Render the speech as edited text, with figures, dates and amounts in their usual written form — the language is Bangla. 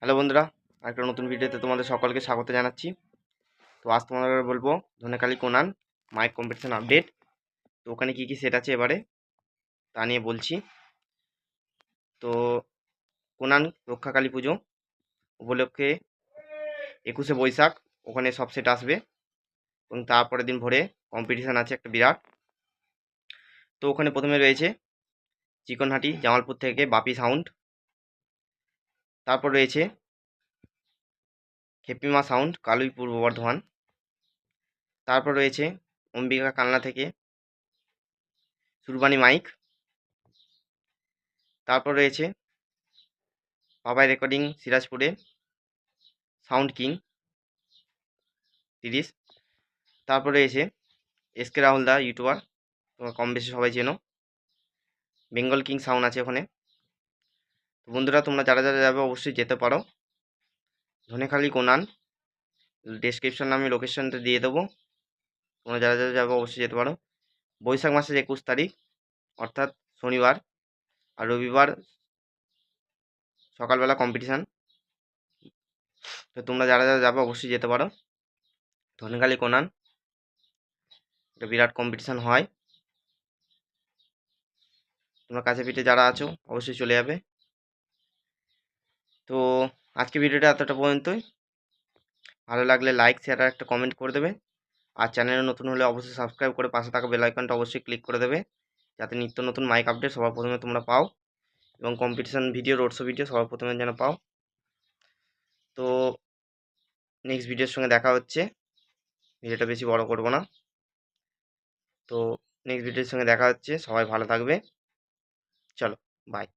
হ্যালো বন্ধুরা, একটা নতুন ভিডিওতে তোমাদের সকলকে স্বাগত জানাচ্ছি। তো আজ তোমাদের বলবো ধনেখালি কোনান মাইক কম্পিটিশন আপডেট। তো ওখানে কি কি সেট আছে এবারে তা নিয়ে বলছি। তো কোনান রক্ষাকালী পুজো উপলক্ষে 21শে বৈশাখ ওখানে সব সেট আসবে এবং তারপরের দিন ভোরে কম্পিটিশান আছে একটা বিরাট। তো ওখানে প্রথমে রয়েছে চিকনহাটি জামালপুর থেকে বাপি সাউন্ড, তারপর রয়েছে খেপিমা সাউন্ড কালুই পূর্ব বর্ধমান, তারপর রয়েছে অম্বিকা কালনা থেকে সুরবানি মাইক, তারপর রয়েছে বাবাই রেকর্ডিং সিরাজপুরে সাউন্ড কিং 30, তারপর রয়েছে এসকে রাহুল দা ইউটিউবার, তোমরা কম বেশি সবাই চেনো, বেঙ্গল কিং সাউন্ড আছে ওখানে। তো বন্ধুরা তোমরা যারা যারা যাবে অবশ্যই যেতে পারো। ধনেখালি কোনান ডেসক্রিপশনে আমি লোকেশনটা দিয়ে দেবো, তোমরা যারা যারা যাবে অবশ্যই যেতে পারো। বৈশাখ মাসের 21 তারিখ অর্থাৎ শনিবার, আর রবিবার সকালবেলা কম্পিটিশান। তো তোমরা যারা যারা যাবে অবশ্যই যেতে পারো। ধনেখালি কোনান একটা বিরাট কম্পিটিশান হয়, তোমরা কাছে পিঠে যারা আছো অবশ্যই চলে যাবে। তো আজকে ভিডিওটা এতটা পর্যন্তই। ভালো লাগলে লাইক শেয়ার আর একটা কমেন্ট করে দেবে, আর চ্যানেলে নতুন হলে অবশ্যই সাবস্ক্রাইব করে পাশে থাকা বেল আইকনটা অবশ্যই ক্লিক করে দেবে, যাতে নিত্য নতুন মাইক আপডেট সবার প্রথমে তোমরা পাও এবং competition video road show video সবার প্রথমে যেন পাও। তো নেক্সট ভিডিওর সঙ্গে দেখা হচ্ছে, ভিডিওটা বেশি বড় করব না। তো নেক্সট ভিডিওর সঙ্গে দেখা হচ্ছে, সবাই ভালো থাকবে, চলো বাই।